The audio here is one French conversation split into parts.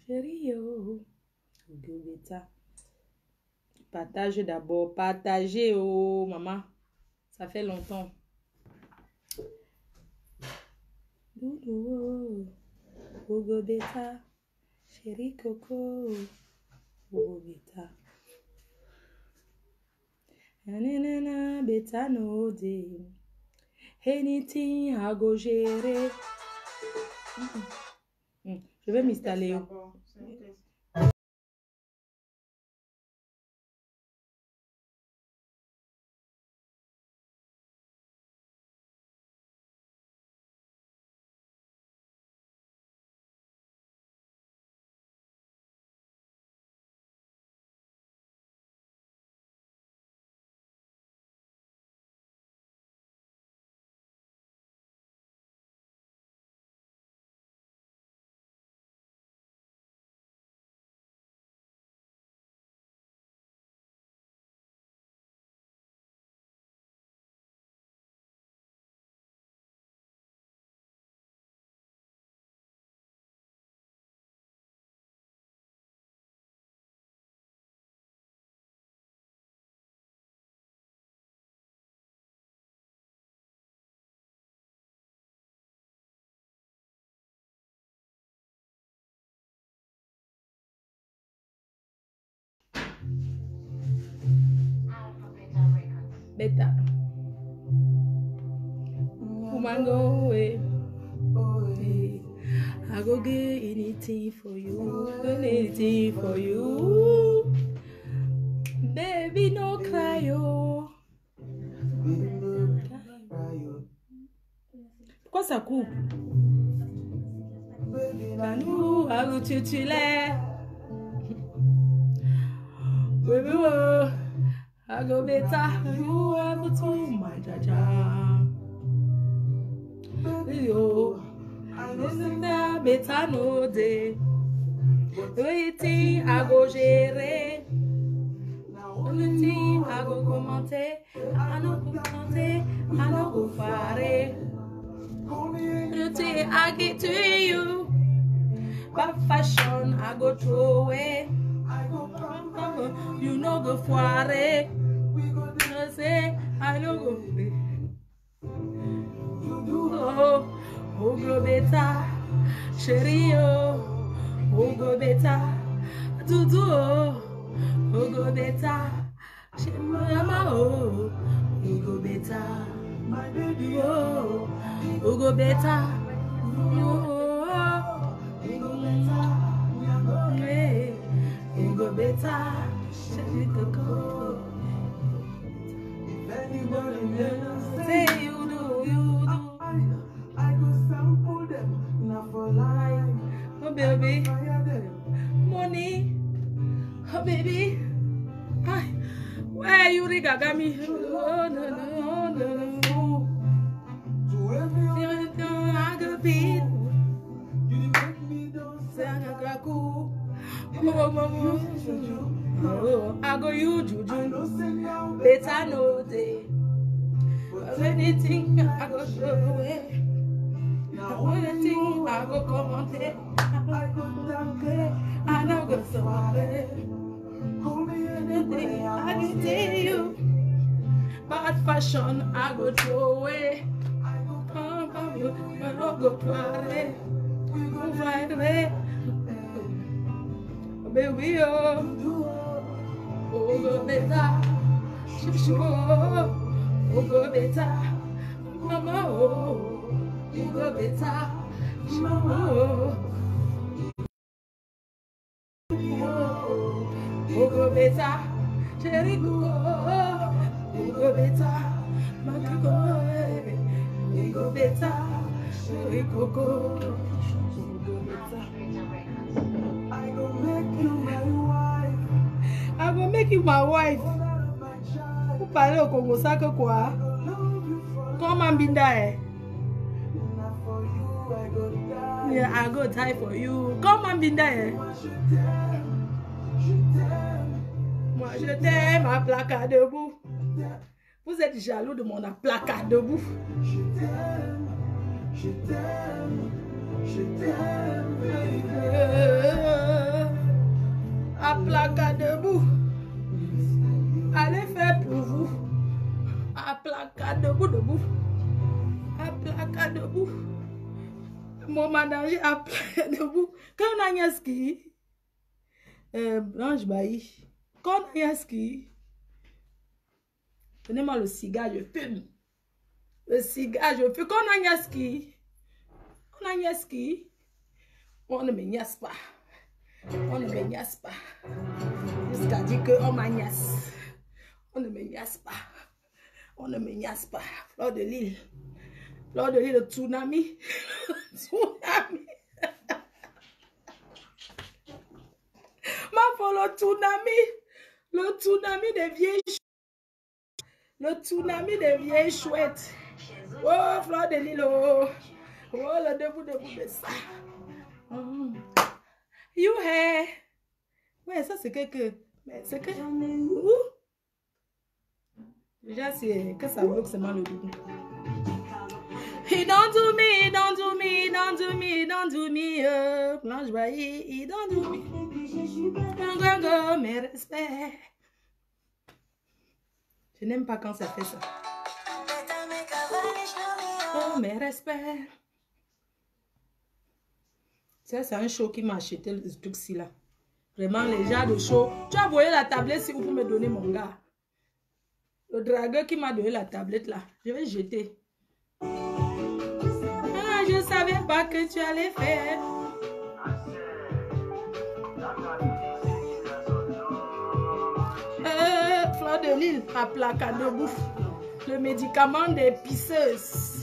chérie, oh, Gobeta. Partagez d'abord, partagez, oh, maman. Ça fait longtemps. Doudou, oh, Gobeta. Chérie Coco, Gobeta. Nanana, beta no day. Anything I go gérer. Je vais m'installer. Beta. Woman go away. I go get anything for you. Anything for you. Baby, no cry, oh. Pourquoi ça coupe? Nous, à l'outil-là. Baby, oh. I go better. You have to my jaja. Yo, I listen to better no day. Everything I go gérer. Everything I go commenter. I no go commenter. I no go faire. Everything I get to you. Bad fashion I go throw away. You no go foire. No say I no go play. Oh, oh Gobeta, chérie, oh, oh Gobeta, Doudou, oh Gobeta, chérie, maman, oh, oh Gobeta, my baby, oh, oh Gobeta, oh, oh Gobeta, chérie Coco. If anybody knows, say you do, you do. I go sample them, not for life. Oh baby, money, oh baby. Hi, where you rigagami? Oh no no no no. To everyone I go beat. You make me don't say I got cool. Oh, I go you juju. Better no day. Anything I go show away. Anything I go commenter. I go down, I no go sorry. Anything I can tell you. Bad fashion I go throw away. I go come from you, I no go play. We go fight away. Baby, oh, oh, go better. Oh, go better. Mama, oh, you go better. Mama, oh, oh, go better. Cherry, oh, go better. Maki, go better. Cherry, go. I will make you my wife. Vous parlez au Congo ça que quoi? Comment binda? Yeah, I go die for you. Comment binda? Moi je t'aime à placard debout. Vous êtes jaloux de mon placard debout. Je t'aime. Mon manager a plein de vous. Quand on a Niaski, Blanche Bailly, quand on a Niaski, donnez-moi le cigare, je fume. Le cigare, je fume. Quand on a Niaski, on ne me niasse pas. On ne me niasse pas. Jusqu'à dire qu'on m'a niasse. On ne me niasse pas. On ne me niasse pas. Fleur de Lille. Fleur de Lille, le tsunami. Le tsunami. Ma pour le tsunami. Le tsunami des vieilles chouettes. Le tsunami des vieilles chouettes. Oh, Fleur de Lille. Oh, le debout de ça. You hey. Ouais, ça c'est que. Mais c'est que. Déjà, c'est que ça bloque seulement le debout. He don't do me, he don't do me, he don't do me, he don't do me. Blanche Bailly, he don't do me. Go, mes respects. Je n'aime pas quand ça fait ça. Oh, mes respects. Ça, c'est un show qui m'a acheté le truc-ci là. Vraiment, les gens de show. Tu as voyé la tablette si vous pouvez me donner mon gars. Le dragueur qui m'a donné la tablette là. Je vais jeter. Ah, je savais pas que tu allais faire. Fleur de Lille, à placard de bouffe. Le médicament des pisseuses.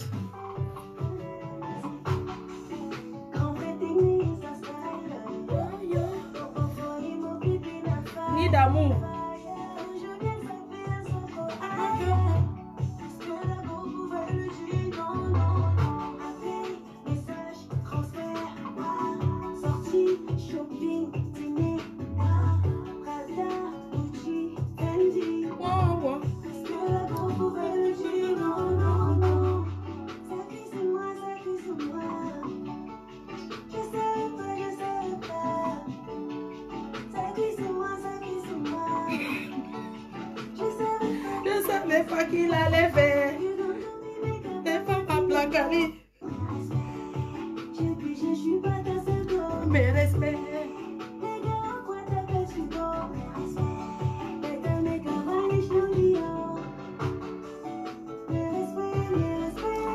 Ni d'amour. Pas qu'il allait faire. Et pas ma placarie. Mes respects.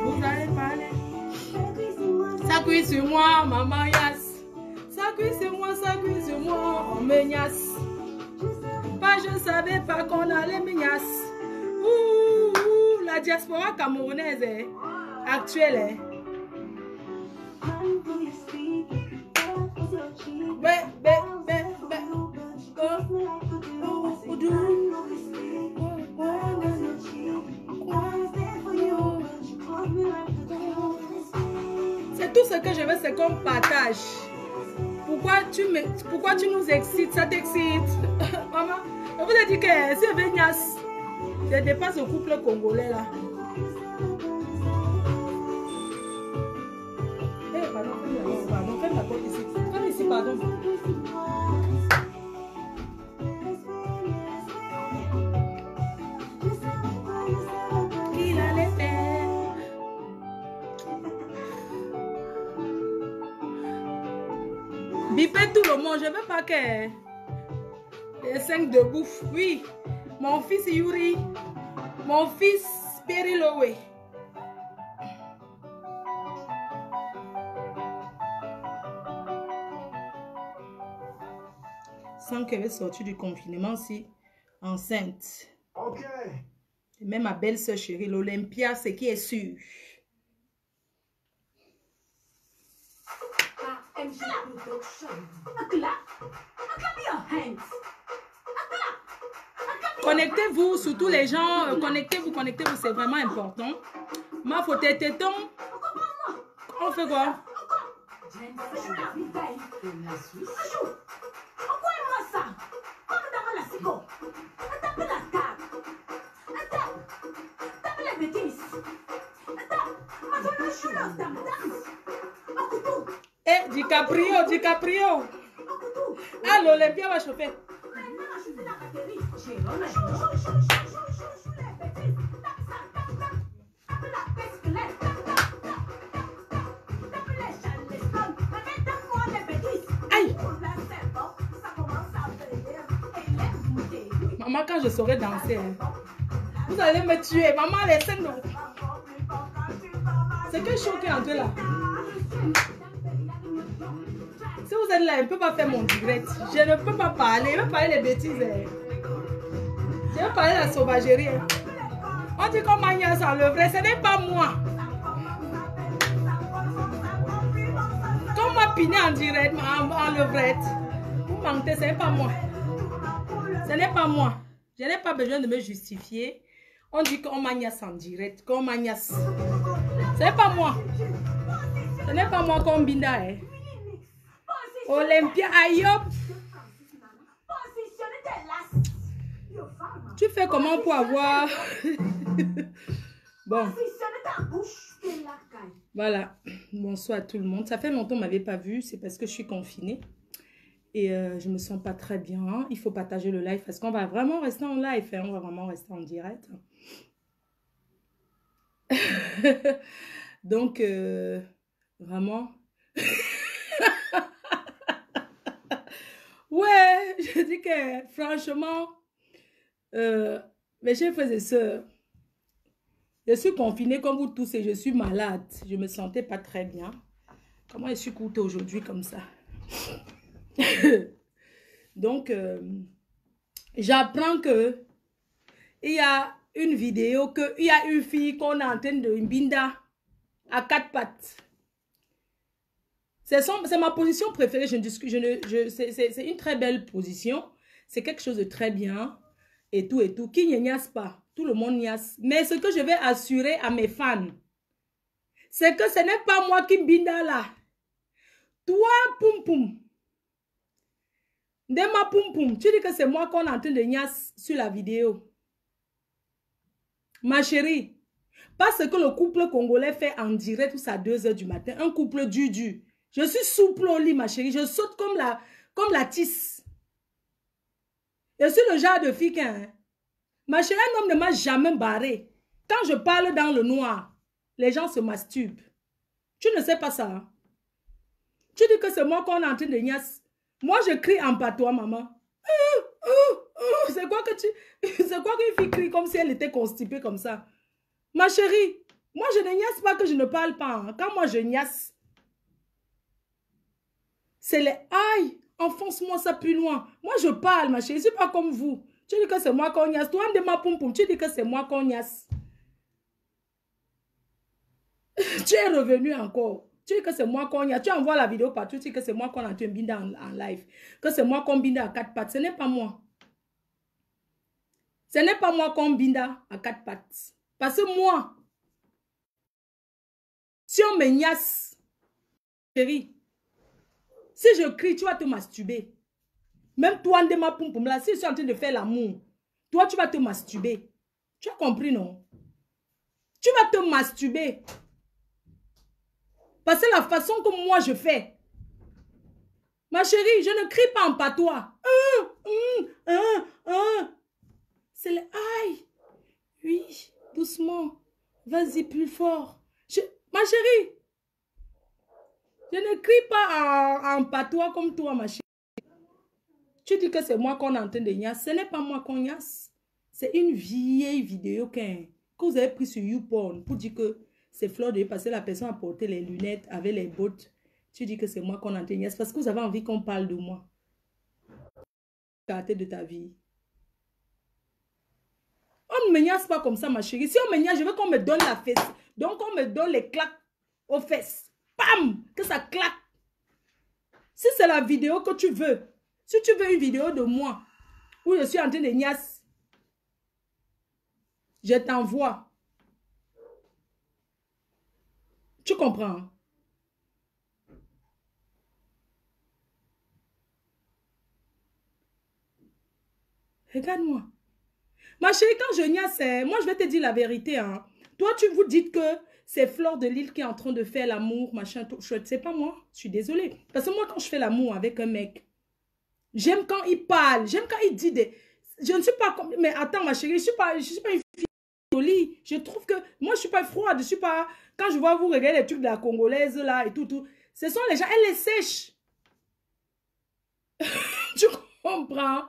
Vous allez parler. Ça cuit sur moi, maman Yass. Ça cuit sur moi, on me niasse. Pas je savais pas qu'on allait me niasse. La diaspora camerounaise actuelle. C'est tout ce que je veux, c'est qu'on partage. Pourquoi tu nous excites? Ça t'excite? Maman, je vous ai dit que c'est Vénias. Je dépasse le couple congolais là. Eh, pardon, fais la porte ici. Comme ici, pardon. Qu'il allait faire. Bipez tout le monde, je veux pas que les 5 de bouffe, oui. Mon fils Yuri, mon fils Perilowe. Sans qu'elle est sortie du confinement, si enceinte. Ok. Et même ma belle-sœur chérie, l'Olympia, c'est qui est sûr. Connectez-vous, surtout les gens, connectez-vous, c'est vraiment important. Ma faute est téton. On fait quoi? Eh, DiCaprio. Ah, l'Olympia va chauffer. moi, quand je saurais danser, hein, vous allez me tuer. Maman, les scènes de... C'est quel show qui est entré là? Si vous êtes là, je ne peux pas faire mon direct. Je ne peux pas parler. Je vais parler les bêtises. Je vais parler de la sauvagerie. On dit qu'on m'a sans le vrai. Ce n'est pas moi. Quand on m'a piné en direct, en levrette, vous mentez, ce n'est pas moi. Ce n'est pas moi. Je n'ai pas besoin de me justifier. On dit qu'on m'agnasse en direct, qu'on m'agnasse. Ce n'est pas moi. Ce n'est pas moi qu'on binda. Hein. Olympia Ayop. Tu fais comment pour avoir... Bon. Voilà. Bonsoir à tout le monde. Ça fait longtemps que vous ne m'avez pas vu. C'est parce que je suis confinée. Et je ne me sens pas très bien. Il faut partager le live parce qu'on va vraiment rester en live. Hein. On va vraiment rester en direct. Donc, vraiment... Ouais, je dis que franchement, mes chers frères et sœurs, je suis confinée comme vous tous et je suis malade. Je ne me sentais pas très bien. Comment je suis coûtée aujourd'hui comme ça? Donc, j'apprends que il y a une vidéo, il y a une fille qu'on est en train de binda à 4 pattes. C'est ma position préférée. C'est une très belle position. C'est quelque chose de très bien. Et tout et tout. Qui n'y niasse pas. Tout le monde niasse. Mais ce que je vais assurer à mes fans, c'est que ce n'est pas moi qui binda là. Toi, poum poum. Dema poum poum. Tu dis que c'est moi qu'on est en train de niasse sur la vidéo. Ma chérie. Parce que le couple congolais fait en direct à 2 h du matin. Un couple dur. Je suis souple au lit, ma chérie. Je saute comme la tisse. Je suis le genre de fille hein. Ma chérie, un homme ne m'a jamais barré. Quand je parle dans le noir, les gens se masturbent. Tu ne sais pas ça. Hein? Tu dis que c'est moi qu'on est en train de niasse. Moi, je crie en patois, maman. C'est quoi que tu... C'est quoi qu'une fille crie comme si elle était constipée comme ça? Ma chérie, moi, je ne niasse pas que je ne parle pas. Hein. Quand moi, je niasse, c'est les aïe, enfonce-moi ça plus loin. Moi, je parle, ma chérie. Je ne suis pas comme vous. Tu dis que c'est moi qu'on niasse. Toi, de ma poum poum, tu dis que c'est moi qu'on niasse. Tu es revenu encore. Tu dis que c'est moi qu'on niasse. Tu envoies la vidéo partout. Tu dis que c'est moi qu'on a tué binda en live. Que c'est moi qu'on binda à 4 pattes. Ce n'est pas moi. Ce n'est pas moi qu'on binda à 4 pattes. Parce que moi, si on me niasse, chérie, si je crie, tu vas te masturber. Même toi, de ma poum poum là, si je suis en train de faire l'amour, toi, tu vas te masturber. Tu as compris, non? Tu vas te masturber. Parce que la façon que moi je fais. Ma chérie, je ne crie pas en patois. C'est le aïe. Oui, doucement. Vas-y, plus fort. Ma chérie, je ne crie pas en patois comme toi, ma chérie. Tu dis que c'est moi qu'on est en train de niasse. Ce n'est pas moi qu'on niasse. C'est une vieille vidéo que vous avez pris sur YouPorn pour dire que c'est Fleur de parce que la personne a porté les lunettes avec les bottes. Tu dis que c'est moi qu'on est en train de niasse parce que vous avez envie qu'on parle de moi. Caractère de ta vie. On ne me niasse pas comme ça, ma chérie. Si on me niasse, je veux qu'on me donne la fesse. Donc, on me donne les claques aux fesses. Pam! Que ça claque. Si c'est la vidéo que tu veux, si tu veux une vidéo de moi où je suis en train de niasse, je t'envoie. Tu comprends? Regarde-moi. Ma chérie, quand je niasse, moi je vais te dire la vérité. Hein. Toi, tu vous dites que c'est Fleur de Lille qui est en train de faire l'amour, machin, tout. C'est pas moi. Je suis désolée. Parce que moi, quand je fais l'amour avec un mec, j'aime quand il parle. J'aime quand il dit des... Je ne suis pas comme... Mais attends, ma chérie, je ne suis pas une fille jolie. Je trouve que... Moi, je ne suis pas froide. Je suis pas... Quand je vois vous regarder les trucs de la Congolaise, là, et tout, tout. Ce sont les gens... Elle les sèche. Tu comprends?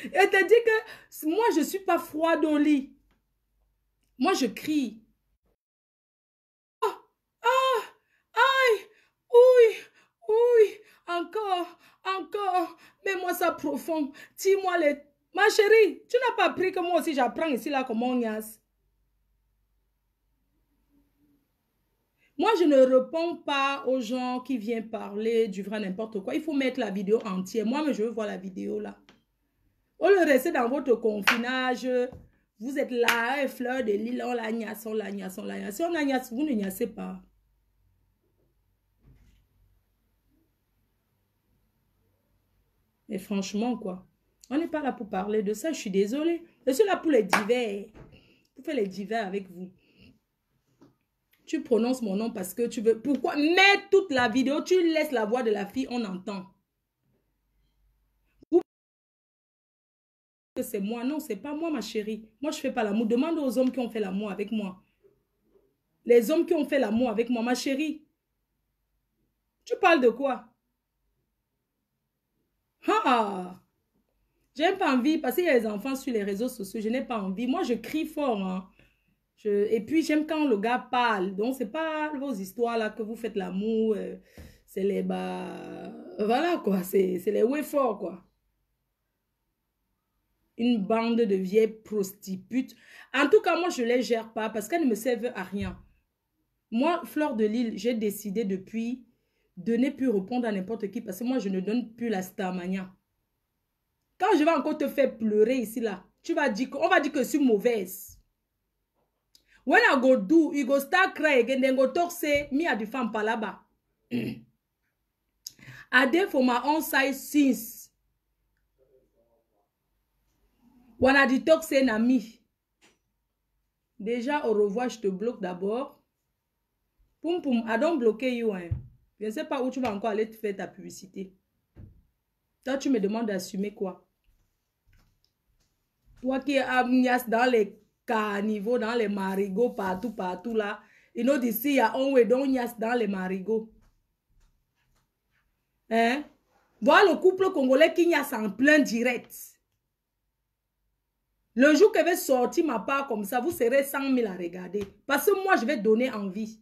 Et te dit que moi, je ne suis pas froide au lit. Moi, je crie. Ah, ah, aïe, oui, oui, encore, encore. Mets-moi ça profond. Tire-moi les... Ma chérie, tu n'as pas appris que moi aussi, j'apprends ici, là, comment on niaise. Moi, je ne réponds pas aux gens qui viennent parler du vrai n'importe quoi. Il faut mettre la vidéo entière. Moi, mais je veux voir la vidéo, là. Au lieu de rester dans votre confinage, vous êtes là, fleur de lys, on la niasse, on la niasse, on la niasse. Si on la niasse, vous ne niassez pas. Et franchement, quoi, on n'est pas là pour parler de ça, je suis désolée. Je suis là pour les divers. Pour faire les divers avec vous. Tu prononces mon nom parce que tu veux... Pourquoi? Mets toute la vidéo, tu laisses la voix de la fille, on entend. Que c'est moi. Non, c'est pas moi, ma chérie. Moi, je fais pas l'amour. Demande aux hommes qui ont fait l'amour avec moi. Les hommes qui ont fait l'amour avec moi, ma chérie. Tu parles de quoi? Ah! J'ai pas envie, parce qu'il y a les enfants sur les réseaux sociaux, je n'ai pas envie. Moi, je crie fort. Hein. Et puis, j'aime quand le gars parle. Donc, c'est pas vos histoires là que vous faites l'amour. C'est les... voilà, quoi. C'est les ouais forts, quoi. Une bande de vieilles prostituées. En tout cas, moi, je ne les gère pas parce qu'elles ne me servent à rien. Moi, Fleur de Lys, j'ai décidé depuis de ne plus répondre à n'importe qui parce que moi, je ne donne plus la starmania. Quand je vais encore te faire pleurer ici, là, tu vas dire on va dire que je suis mauvaise. When I go do, you go start crying again, then go talk say, me a the fan par là-bas. I did for my own size since. When I did talk say na me. Déjà, au revoir, je te bloque d'abord. Poum poum, I don't bloquer you, hein. Je ne sais pas où tu vas encore aller te faire ta publicité. Toi, tu me demandes d'assumer quoi? Toi qui es dans les carnivaux, dans les marigots, partout, partout là. You know, d'ici, il y a un way, donc nias dans les marigots. Hein? Voilà le couple congolais qui nias en plein direct. Le jour que je vais sortir ma part comme ça, vous serez 100 000 à regarder. Parce que moi, je vais donner envie.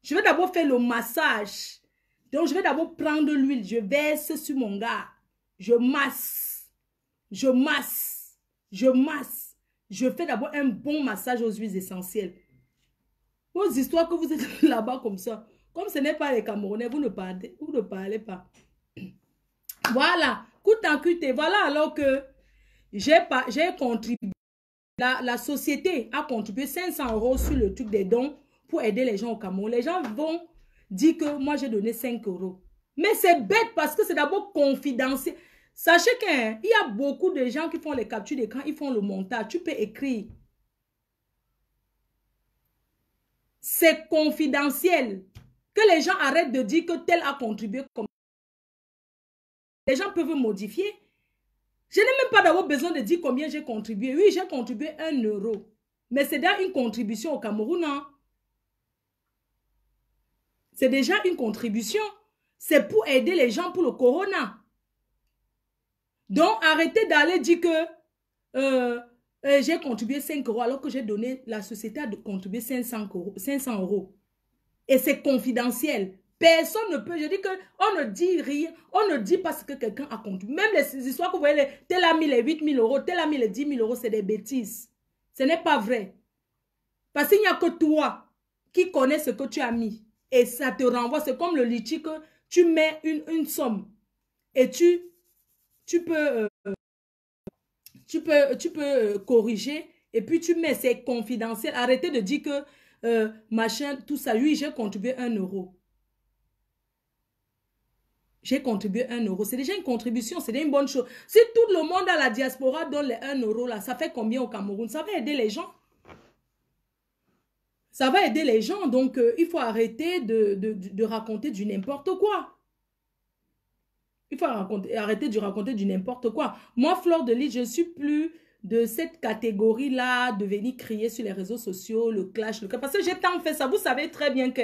Je vais d'abord faire le massage. Donc, je vais d'abord prendre l'huile. Je verse sur mon gars. Je masse. Je masse. Je masse. Je fais d'abord un bon massage aux huiles essentielles. Vos histoires que vous êtes là-bas comme ça. Comme ce n'est pas les Camerounais, vous ne parlez pas. Voilà. Coûte en cuté. Voilà alors que j'ai contribué. La société a contribué 500 € sur le truc des dons pour aider les gens au Cameroun. Les gens vont dire que moi j'ai donné 5 €. Mais c'est bête parce que c'est d'abord confidentiel. Sachez qu'il y a beaucoup de gens qui font les captures d'écran, ils font le montage. Tu peux écrire. C'est confidentiel. Que les gens arrêtent de dire que tel a contribué. Les gens peuvent modifier. Je n'ai même pas d'avoir besoin de dire combien j'ai contribué. Oui, j'ai contribué 1 €. Mais c'est déjà une contribution au Cameroun. Hein? C'est déjà une contribution. C'est pour aider les gens pour le corona. Donc, arrêtez d'aller dire que j'ai contribué 5 € alors que j'ai donné, la société a contribué 500 €. Et c'est confidentiel. Personne ne peut, je dis qu'on ne dit rien, on ne dit pas ce que quelqu'un a contribué. Même les histoires que vous voyez, tel a mis les 8 000 €, tel a mis les 10 000 €, c'est des bêtises. Ce n'est pas vrai. Parce qu'il n'y a que toi qui connais ce que tu as mis. Et ça te renvoie, c'est comme le litchi que tu mets une somme. Et tu peux corriger. Et puis tu mets, c'est confidentiel. Arrêtez de dire que machin, tout ça. Oui, j'ai contribué 1 €. J'ai contribué 1 €. C'est déjà une contribution, c'est déjà une bonne chose. Si tout le monde à la diaspora donne les 1 € là, ça fait combien au Cameroun? Ça va aider les gens. Ça va aider les gens. Donc, il faut arrêter de raconter du n'importe quoi. Il faut arrêter de raconter du n'importe quoi. Moi, Fleur de Lys, je ne suis plus de cette catégorie-là de venir crier sur les réseaux sociaux, le clash, parce que j'ai tant fait ça. Vous savez très bien que...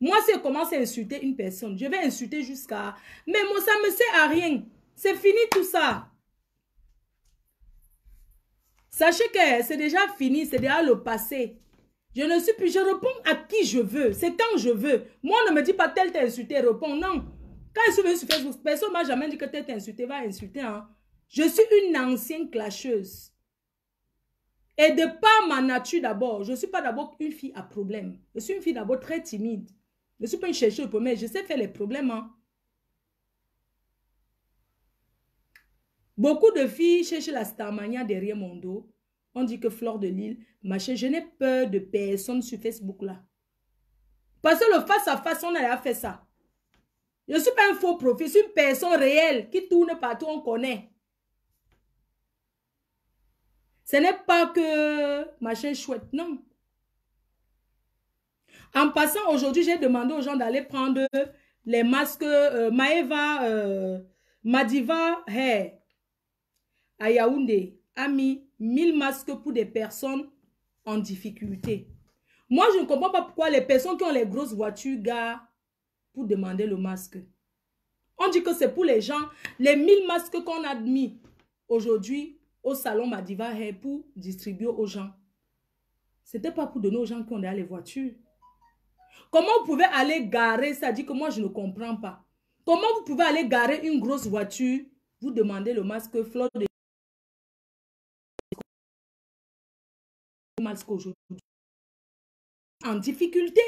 Moi, si je commence à insulter une personne, je vais insulter jusqu'à... Mais moi, ça ne me sert à rien. C'est fini tout ça. Sachez que c'est déjà fini, c'est déjà le passé. Je ne suis plus, je réponds à qui je veux. C'est quand je veux. Moi, on ne me dit pas tel t'a insulté, réponds. Non. Quand je suis venue sur Facebook, personne ne m'a jamais dit que tel t'a insulté, va insulter. Hein. Je suis une ancienne clasheuse. Et de par ma nature d'abord, je ne suis pas d'abord une fille à problème. Je suis une fille d'abord très timide. Je ne suis pas une chercheuse de problème, je sais faire les problèmes. Hein. Beaucoup de filles cherchent la starmania derrière mon dos. On dit que Fleur de Lille, machin, je n'ai peur de personne sur Facebook là. Parce que le face à face, on a fait ça. Je ne suis pas un faux profil, je suis une personne réelle qui tourne partout, on connaît. Ce n'est pas que machin chouette, non. En passant, aujourd'hui, j'ai demandé aux gens d'aller prendre les masques Madiva Hair à Yaoundé a mis 1000 masques pour des personnes en difficulté. Moi, je ne comprends pas pourquoi les personnes qui ont les grosses voitures garent pour demander le masque. On dit que c'est pour les gens, les 1000 masques qu'on a mis aujourd'hui au salon Madiva Hair pour distribuer aux gens. Ce n'était pas pour donner aux gens qui ont déjà les voitures. Comment vous pouvez aller garer, ça dit que moi je ne comprends pas. Comment vous pouvez aller garer une grosse voiture, vous demandez le masque Fleur de masque aujourd'hui en difficulté.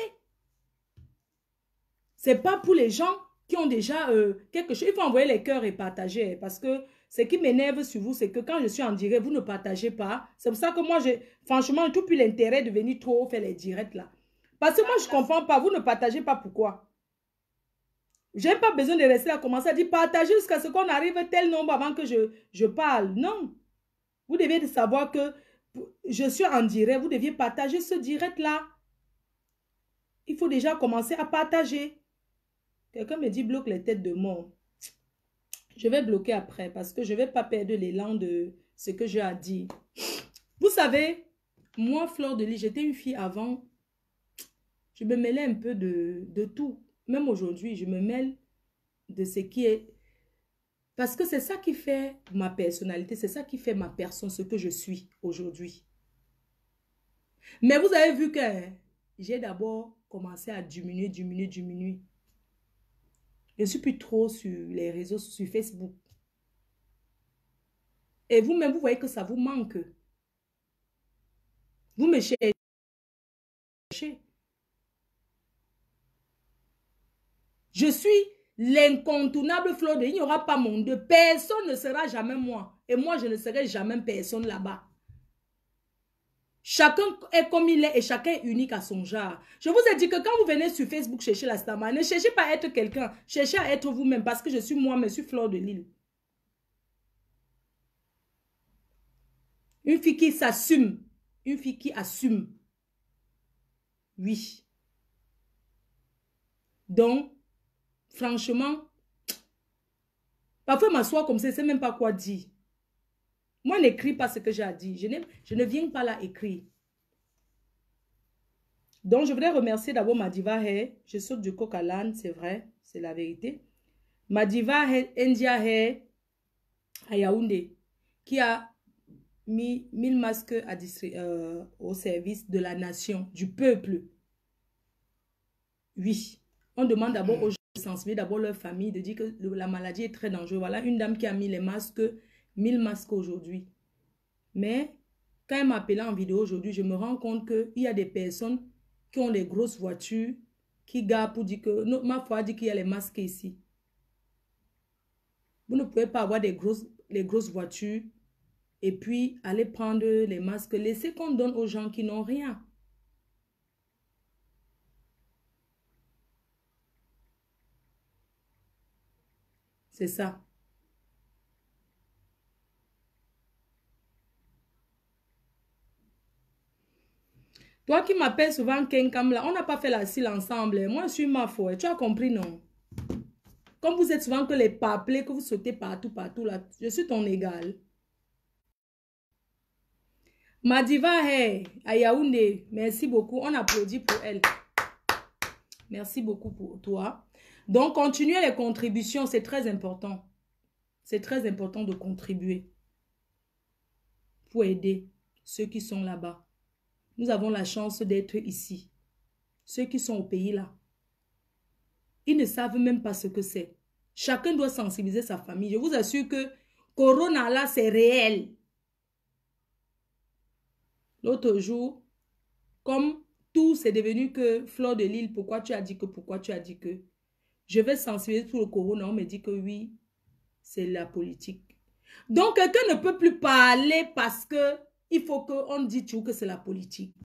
C'est pas pour les gens qui ont déjà quelque chose. Il faut envoyer les cœurs et partager. Parce que ce qui m'énerve sur vous, c'est que quand je suis en direct, vous ne partagez pas. C'est pour ça que moi, franchement, j'ai tout plus l'intérêt de venir trop faire les directs là. Parce que moi, je ne comprends pas. Vous ne partagez pas pourquoi. Je n'ai pas besoin de rester à commencer à dire partager jusqu'à ce qu'on arrive à tel nombre avant que je parle. Non. Vous devez savoir que je suis en direct. Vous deviez partager ce direct là. Il faut déjà commencer à partager. Quelqu'un me dit bloque les têtes de mort. Je vais bloquer après parce que je ne vais pas perdre l'élan de ce que j'ai à dire. Vous savez, moi, Fleur de Lys, j'étais une fille avant. Je me mêlais un peu de tout. Même aujourd'hui, je me mêle de ce qui est... Parce que c'est ça qui fait ma personnalité, c'est ça qui fait ma personne, ce que je suis aujourd'hui. Mais vous avez vu que j'ai d'abord commencé à diminuer. Je ne suis plus trop sur les réseaux, sur Facebook. Et vous-même, vous voyez que ça vous manque. Vous me cherchez. Je suis l'incontournable Fleur de Lys. Il n'y aura pas mon deux. Personne ne sera jamais moi. Et moi, je ne serai jamais personne là-bas. Chacun est comme il est et chacun est unique à son genre. Je vous ai dit que quand vous venez sur Facebook chercher la Starma, ne cherchez pas à être quelqu'un. Cherchez à être vous-même parce que je suis moi, monsieur Fleur de Lys. Une fille qui s'assume. Une fille qui assume. Oui. Donc, franchement, parfois m'asseoir comme ça, je ne sais même pas quoi dire. Moi, n'écris pas ce que j'ai à dire. Je ne viens pas là écrire. Donc, je voudrais remercier d'abord Madiva Hair. Je saute du coq à l'âne, c'est vrai, c'est la vérité. Madiva Hair, India Hair à Yaoundé, qui a mis 1000 masques au service de la nation, du peuple. Oui. On demande d'abord aux gens de sensibiliser d'abord leur famille, de dire que la maladie est très dangereuse. Voilà une dame qui a mis les masques, 1000 masques aujourd'hui. Mais quand elle m'a appelé en vidéo aujourd'hui, je me rends compte qu'il y a des personnes qui ont les grosses voitures, qui gardent pour dire que ma foi dit qu'il y a les masques ici. Vous ne pouvez pas avoir les grosses voitures et puis aller prendre les masques. Laissez qu'on donne aux gens qui n'ont rien. C'est ça. Toi qui m'appelles souvent Kenkam, là, on n'a pas fait la cile ensemble. Moi, je suis ma foi. Tu as compris, non? Comme vous êtes souvent que les paplés, que vous sautez partout, là, je suis ton égal. Madiva Hair à Yaoundé, merci beaucoup. On applaudit pour elle. Merci beaucoup pour toi. Donc, continuez les contributions, c'est très important. C'est très important de contribuer pour aider. ceux qui sont là-bas. Nous avons la chance d'être ici. Ceux qui sont au pays là, ils ne savent même pas ce que c'est. Chacun doit sensibiliser sa famille. Je vous assure que Corona là, c'est réel. L'autre jour, comme tout c'est devenu que Fleur de Lille, pourquoi tu as dit que, je vais sensibiliser pour le Corona, on me dit que oui, c'est la politique. Donc, quelqu'un ne peut plus parler parce que il faut qu'on dise tout que c'est la politique.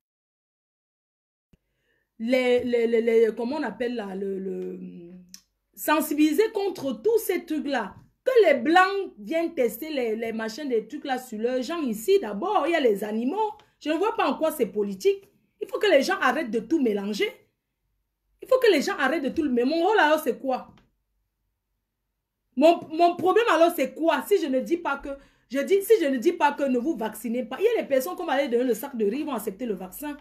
Comment on appelle là, sensibiliser contre tous ces trucs-là. Que les Blancs viennent tester les machins, des trucs-là sur leurs gens ici. D'abord, il y a les animaux. Je ne vois pas en quoi c'est politique. Il faut que les gens arrêtent de tout mélanger. Il faut que les gens arrêtent de tout le mélanger. Mon rôle alors, c'est quoi? Mon problème alors, c'est quoi? Si je ne dis pas que... si je ne dis pas que ne vous vaccinez pas, il y a les personnes qu'on va aller donner le sac de riz, vont accepter le vaccin.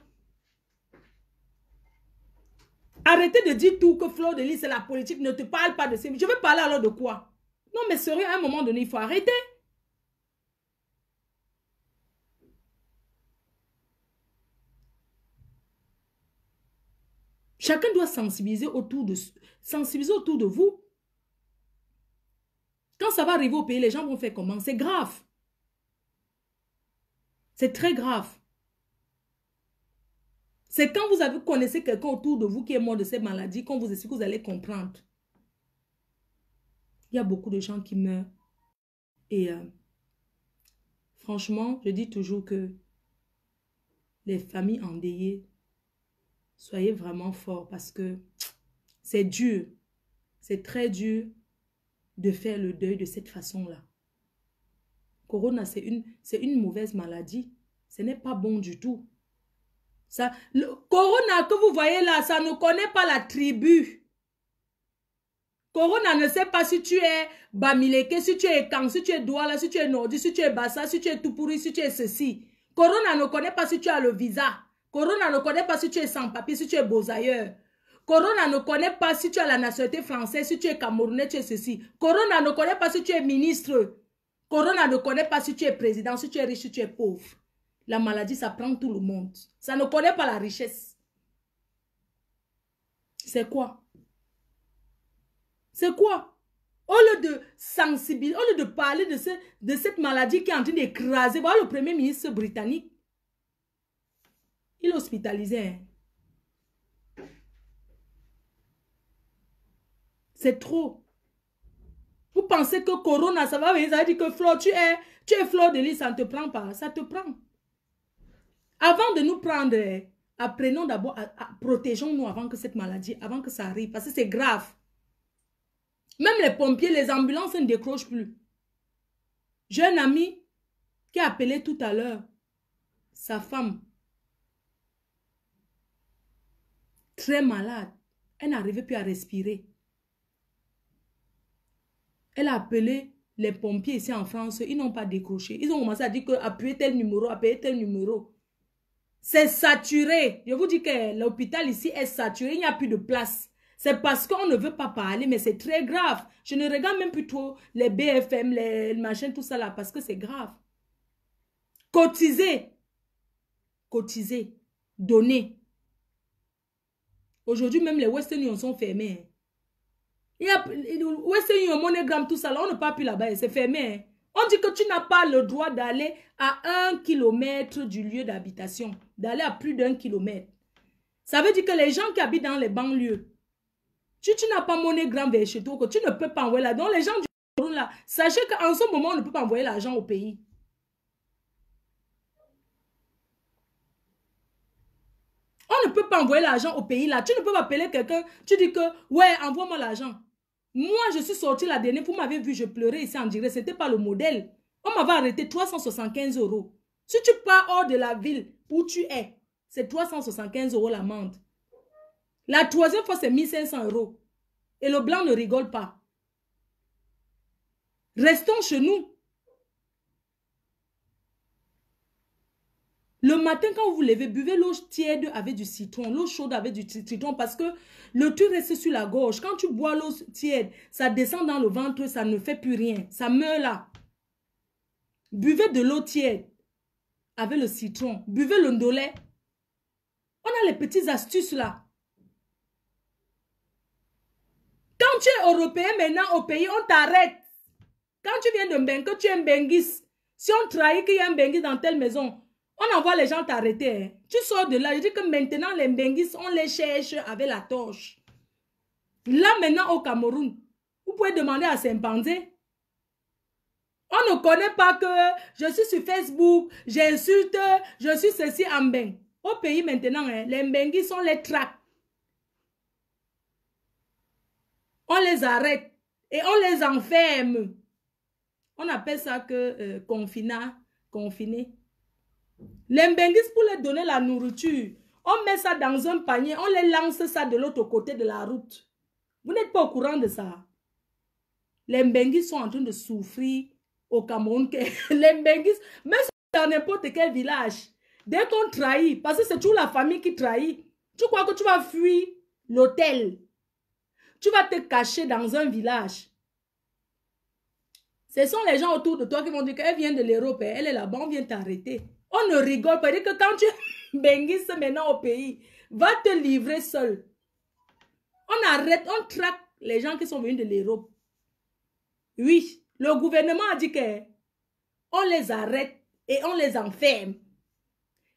Arrêtez de dire tout que Fleur de Lys, c'est la politique. Ne te parle pas de ça. Je veux parler alors de quoi? Non, mais sérieux, à un moment donné, il faut arrêter. Chacun doit sensibiliser autour de vous. Quand ça va arriver au pays, les gens vont faire comment? C'est grave. C'est très grave. C'est quand vous connaissez quelqu'un autour de vous qui est mort de cette maladie, qu'on vous explique que vous allez comprendre. Il y a beaucoup de gens qui meurent. Et franchement, je dis toujours que les familles endeuillées, soyez vraiment forts parce que c'est dur. C'est très dur de faire le deuil de cette façon-là. Corona, c'est une mauvaise maladie. Ce n'est pas bon du tout. Le Corona que vous voyez là, ça ne connaît pas la tribu. Corona ne sait pas si tu es Bamileke, si tu es Kang, si tu es Douala, si tu es Nordi, si tu es Bassa, si tu es Tupuri, si tu es ceci. Corona ne connaît pas si tu as le visa. Corona ne connaît pas si tu es sans papier, si tu es beaux-ailleurs. Corona ne connaît pas si tu as la nationalité française, si tu es Camerounais, tu es ceci. Corona ne connaît pas si tu es ministre. Corona ne connaît pas si tu es président, si tu es riche, si tu es pauvre. La maladie, ça prend tout le monde. Ça ne connaît pas la richesse. C'est quoi? C'est quoi? Au lieu de sensibiliser, au lieu de parler de cette maladie qui est en train d'écraser, voilà le premier ministre britannique. Il est hospitalisé. Hein? C'est trop. Vous pensez que Corona, ça va venir, ça veut dire que Fleur, tu es Fleur de Lys, ça ne te prend pas. Ça te prend. Avant de nous prendre, apprenons d'abord, protégeons-nous avant que cette maladie, avant que ça arrive, parce que c'est grave. Même les pompiers, les ambulances ne décrochent plus. J'ai un ami qui a appelé tout à l'heure sa femme, très malade. Elle n'arrivait plus à respirer. Elle a appelé les pompiers ici en France, ils n'ont pas décroché. Ils ont commencé à dire que appuyez tel numéro, appuyez tel numéro. C'est saturé. Je vous dis que l'hôpital ici est saturé, il n'y a plus de place. C'est parce qu'on ne veut pas parler, mais c'est très grave. Je ne regarde même plus trop les BFM, les machins, tout ça là, parce que c'est grave. Cotiser. Cotiser. Donner. Aujourd'hui, même les Western Union sont fermés. Il y a Western Union, MoneyGram, tout ça là, on ne parle plus là-bas, c'est fermé. On dit que tu n'as pas le droit d'aller à 1 kilomètre du lieu d'habitation. D'aller à plus d'1 kilomètre. Ça veut dire que les gens qui habitent dans les banlieues, si tu n'as pas MoneyGram vers chez toi, que tu ne peux pas envoyer là. Donc les gens du Cameroun là, sachez qu'en ce moment, on ne peut pas envoyer l'argent au pays. On ne peut pas envoyer l'argent au pays là. Tu ne peux pas appeler quelqu'un, tu dis que, ouais, envoie-moi l'argent. Moi, je suis sortie la dernière, vous m'avez vu, je pleurais ici en direct, ce n'était pas le modèle. On m'avait arrêté 375 €. Si tu pars hors de la ville où tu es, c'est 375 € l'amende. La troisième fois, c'est 1500 €. Et le blanc ne rigole pas. Restons chez nous. Le matin, quand vous vous levez, buvez l'eau tiède avec du citron, l'eau chaude avec du citron, parce que le truc reste sur la gorge. Quand tu bois l'eau tiède, ça descend dans le ventre, ça ne fait plus rien. Ça meurt là. Buvez de l'eau tiède. avec le citron. Buvez le ndolé. On a les petites astuces là. Quand tu es européen maintenant au pays, on t'arrête. Quand tu viens de Mbengue, que tu es un Benguis, si on trahit qu'il y a un Benguis dans telle maison, on envoie les gens t'arrêter. Hein. Tu sors de là. Je dis que maintenant, les Benguis, on les cherche avec la torche. Là, maintenant, au Cameroun, vous pouvez demander à Saint-Panzé. On ne connaît pas que je suis sur Facebook, j'insulte, je suis ceci en Mbeng. Au pays maintenant, hein, les Mbenguis sont les traques. On les arrête et on les enferme. On appelle ça que confiné. Les Mbenguis, pour leur donner la nourriture, on met ça dans un panier, on les lance ça de l'autre côté de la route. Vous n'êtes pas au courant de ça. Les Mbenguis sont en train de souffrir au Cameroun. Les Mbenguis, même dans n'importe quel village, dès qu'on trahit, parce que c'est toujours la famille qui trahit, tu crois que tu vas fuir l'hôtel. Tu vas te cacher dans un village. Ce sont les gens autour de toi qui vont dire qu'elle vient de l'Europe, elle est là-bas, on vient t'arrêter. On ne rigole pas. Dire que quand tu es Benguis maintenant au pays, va te livrer seul. On arrête, on traque les gens qui sont venus de l'Europe. Oui, le gouvernement a dit qu'on les arrête et on les enferme.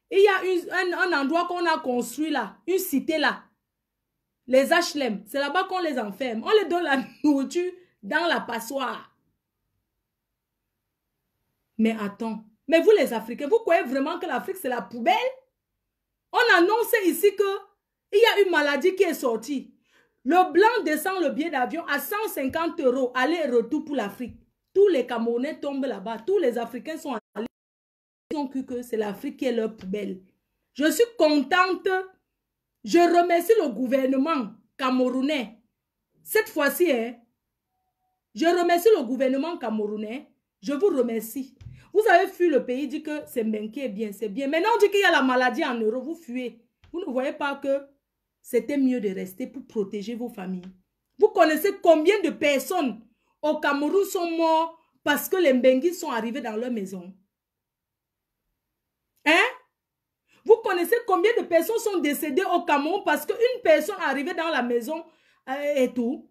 Il y a un endroit qu'on a construit là, une cité là. Les HLM, c'est là-bas qu'on les enferme. On les donne la nourriture dans la passoire. Mais attends, mais vous les Africains, vous croyez vraiment que l'Afrique c'est la poubelle? On annonce ici que il y a une maladie qui est sortie. Le blanc descend le billet d'avion à 150 €, aller et retour pour l'Afrique. Tous les Camerounais tombent là-bas, tous les Africains sont allés. Ils ont cru que c'est l'Afrique qui est leur poubelle. Je suis contente. Je remercie le gouvernement camerounais. Cette fois-ci, hein, je remercie le gouvernement camerounais. Je vous remercie. Vous avez fui le pays, dit que c'est Mbengue qui est bien, c'est bien. Maintenant, on dit qu'il y a la maladie en Europe, vous fuyez. Vous ne voyez pas que c'était mieux de rester pour protéger vos familles. Vous connaissez combien de personnes au Cameroun sont mortes parce que les Mbenguis sont arrivés dans leur maison? Hein? Vous connaissez combien de personnes sont décédées au Cameroun parce qu'une personne est arrivée dans la maison et tout?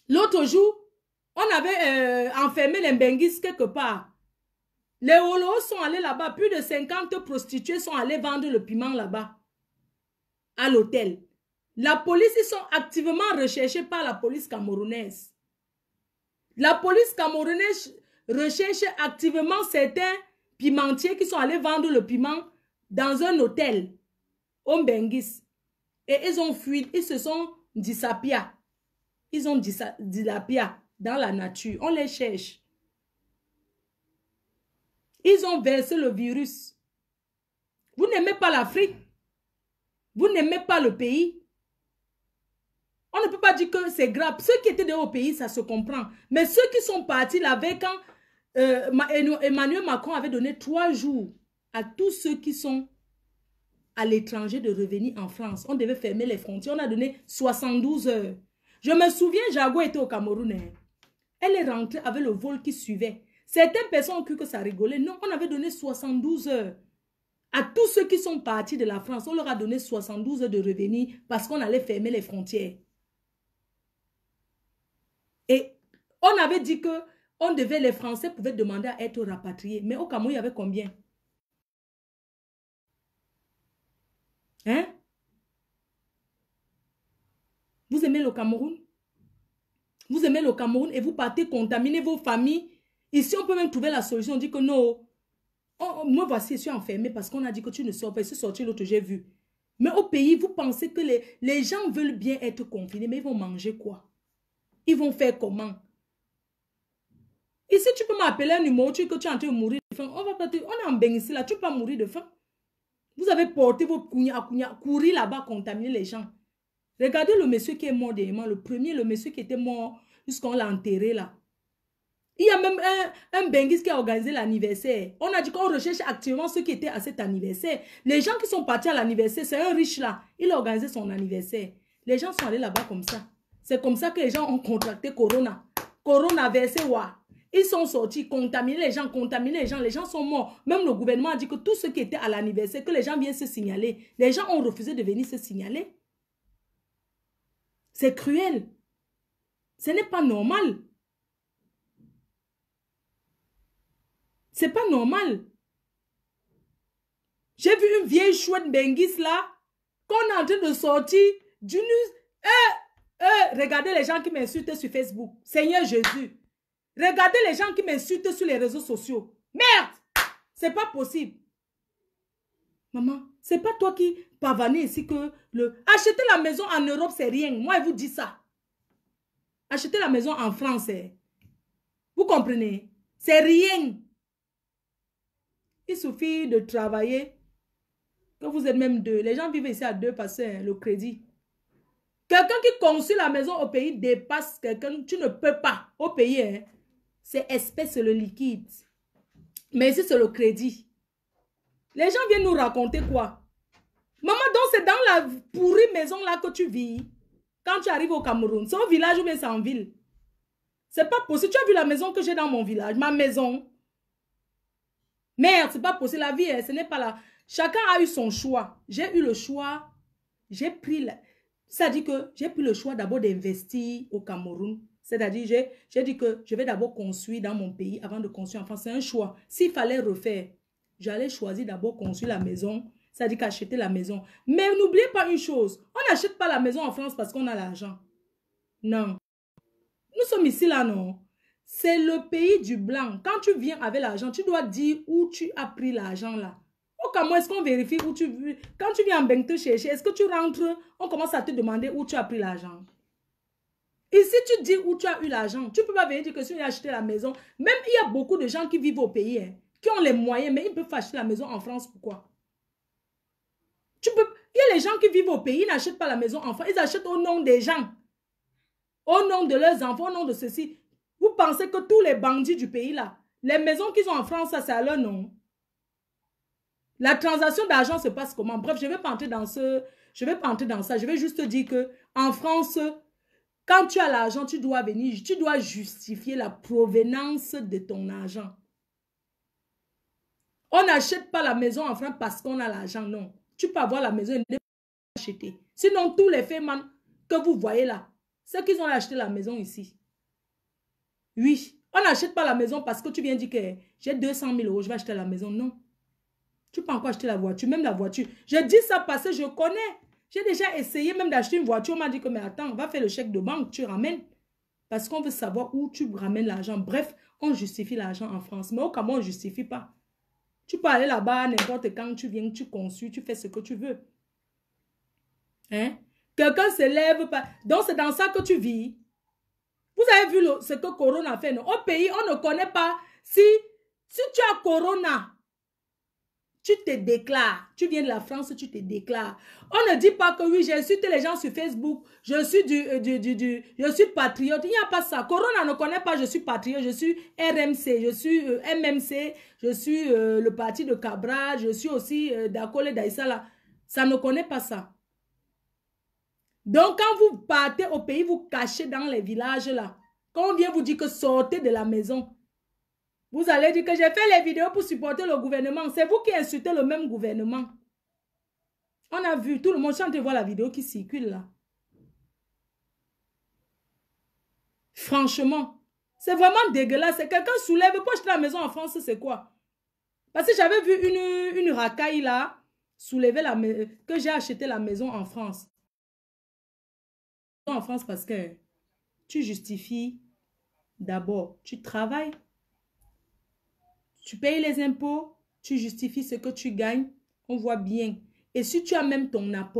L'autre jour, on avait enfermé les Mbenguis quelque part. Les Holos sont allés là-bas. Plus de 50 prostituées sont allées vendre le piment là-bas. À l'hôtel. La police, ils sont activement recherchés par la police camerounaise. La police camerounaise recherche activement certains pimentiers qui sont allés vendre le piment dans un hôtel au Mbenguis. Et ils ont fui, ils se sont disappiés. Ils ont dilapidé dans la nature. On les cherche. Ils ont versé le virus. Vous n'aimez pas l'Afrique. Vous n'aimez pas le pays. On ne peut pas dire que c'est grave. Ceux qui étaient au pays, ça se comprend. Mais ceux qui sont partis là-bas, quand Emmanuel Macron avait donné 3 jours à tous ceux qui sont à l'étranger de revenir en France. On devait fermer les frontières. On a donné 72 heures. Je me souviens, Jago était au Cameroun. Hein. Elle est rentrée avec le vol qui suivait. Certaines personnes ont cru que ça rigolait. Non, on avait donné 72 heures. À tous ceux qui sont partis de la France, on leur a donné 72 heures de revenir parce qu'on allait fermer les frontières. Et on avait dit que les Français pouvaient demander à être rapatriés. Mais au Cameroun, il y avait combien? Hein? Vous aimez le Cameroun? Vous aimez le Cameroun et vous partez contaminer vos familles. Ici, on peut même trouver la solution. On dit que non. Moi, voici, je suis enfermée parce qu'on a dit que tu ne sors pas. Je suis sortie l'autre, j'ai vu. Mais au pays, vous pensez que les gens veulent bien être confinés, mais ils vont manger quoi? Ils vont faire comment? Ici, tu peux m'appeler un numéro, que tu es en train de mourir de faim. On est en Mbengue ici, là, tu ne peux pas mourir de faim. Vous avez porté vos courir là-bas, contaminer les gens. Regardez le monsieur qui est mort dernièrement, le premier, le monsieur qui était mort jusqu'on l'a enterré là. Il y a même un Benguis qui a organisé l'anniversaire. On a dit qu'on recherche activement ceux qui étaient à cet anniversaire. Les gens qui sont partis à l'anniversaire, c'est un riche là. Il a organisé son anniversaire. Les gens sont allés là-bas comme ça. C'est comme ça que les gens ont contracté Corona. Corona versé wa. Ils sont sortis, contaminer les gens sont morts. Même le gouvernement a dit que tous ceux qui étaient à l'anniversaire, que les gens viennent se signaler. Les gens ont refusé de venir se signaler. C'est cruel. Ce n'est pas normal. C'est pas normal. J'ai vu une vieille chouette benguis là, qu'on est en train de sortir d'une... regardez les gens qui m'insultent sur Facebook. Seigneur Jésus. Regardez les gens qui m'insultent sur les réseaux sociaux. Merde! C'est pas possible. Maman, c'est pas toi qui pavanais ici que acheter la maison en Europe, c'est rien. Moi, je vous dis ça. Acheter la maison en France, vous comprenez? C'est rien. Il suffit de travailler. Que vous êtes même deux. Les gens vivent ici à deux parce que le crédit. Quelqu'un qui construit la maison au pays dépasse quelqu'un. Tu ne peux pas. Au pays, hein, c'est espèce, le liquide. Mais ici, c'est le crédit. Les gens viennent nous raconter quoi? Maman, donc c'est dans la pourrie maison là que tu vis. Quand tu arrives au Cameroun. C'est au village ou bien c'est en ville? C'est pas possible. Tu as vu la maison que j'ai dans mon village? Ma maison. Merde, c'est pas possible. La vie, ce n'est pas là. Chacun a eu son choix. J'ai eu le choix. J'ai pris... Ça dit que j'ai pris le choix d'abord d'investir au Cameroun. C'est-à-dire, j'ai dit que je vais d'abord construire dans mon pays avant de construire en France. C'est un choix. S'il fallait refaire, j'allais choisir d'abord construire la maison. C'est-à-dire qu'acheter la maison. Mais n'oubliez pas une chose. On n'achète pas la maison en France parce qu'on a l'argent. Non. Nous sommes ici là, non. C'est le pays du blanc. Quand tu viens avec l'argent, tu dois dire où tu as pris l'argent là. Comment est-ce qu'on vérifie où tu veux? Quand tu viens en banque te chercher, est-ce que tu rentres, on commence à te demander où tu as pris l'argent. Ici, tu dis où tu as eu l'argent. Tu ne peux pas venir dire que si tu as acheté la maison, même il y a beaucoup de gens qui vivent au pays, hein, qui ont les moyens, mais ils peuvent acheter la maison en France. Pourquoi? Il y a les gens qui vivent au pays, ils n'achètent pas la maison en France, ils achètent au nom des gens. Au nom de leurs enfants, au nom de ceci. Vous pensez que tous les bandits du pays là, les maisons qu'ils ont en France, ça c'est à leur nom. La transaction d'argent se passe comment? Bref, je ne vais pas entrer dans ça. Je vais juste dire que en France, quand tu as l'argent, tu dois venir, tu dois justifier la provenance de ton argent. On n'achète pas la maison en France parce qu'on a l'argent, non. Tu peux avoir la maison et ne pas acheter. Sinon, tous les femmes que vous voyez là, c'est qu'ils ont acheté la maison ici. Oui, on n'achète pas la maison parce que tu viens dire que j'ai 200 000 €, je vais acheter la maison. Non. Tu peux encore acheter la voiture, même la voiture. Je dis ça parce que je connais. J'ai déjà essayé même d'acheter une voiture. On m'a dit que, mais attends, va faire le chèque de banque, tu ramènes. Parce qu'on veut savoir où tu ramènes l'argent. Bref, on justifie l'argent en France. Mais au Cameroun, on ne justifie pas. Tu peux aller là-bas n'importe quand tu viens, tu construis, tu fais ce que tu veux. Hein? Quelqu'un se lève pas. Donc, c'est dans ça que tu vis. Vous avez vu ce que Corona fait, non? Au pays, on ne connaît pas. Si tu as Corona, tu te déclares. Tu viens de la France, tu te déclares. On ne dit pas que oui, j'insulte les gens sur Facebook. Je suis patriote. Il n'y a pas ça. Corona ne connaît pas je suis patriote. Je suis RMC. Je suis MMC. Je suis le parti de Cabral. Je suis aussi d'Akole Daïsala. Ça ne connaît pas ça. Donc, quand vous partez au pays, vous cachez dans les villages là. Quand on vient vous dire que sortez de la maison, vous allez dire que j'ai fait les vidéos pour supporter le gouvernement. C'est vous qui insultez le même gouvernement. On a vu, tout le monde, je suis en train de voir la vidéo qui circule là. Franchement, c'est vraiment dégueulasse. Quelqu'un soulève, pour acheter la maison en France, c'est quoi? Parce que j'avais vu une racaille là, soulever que j'ai acheté la maison en France. En France parce que tu justifies d'abord, tu travailles. Tu payes les impôts, tu justifies ce que tu gagnes, on voit bien. Et si tu as même ton apport,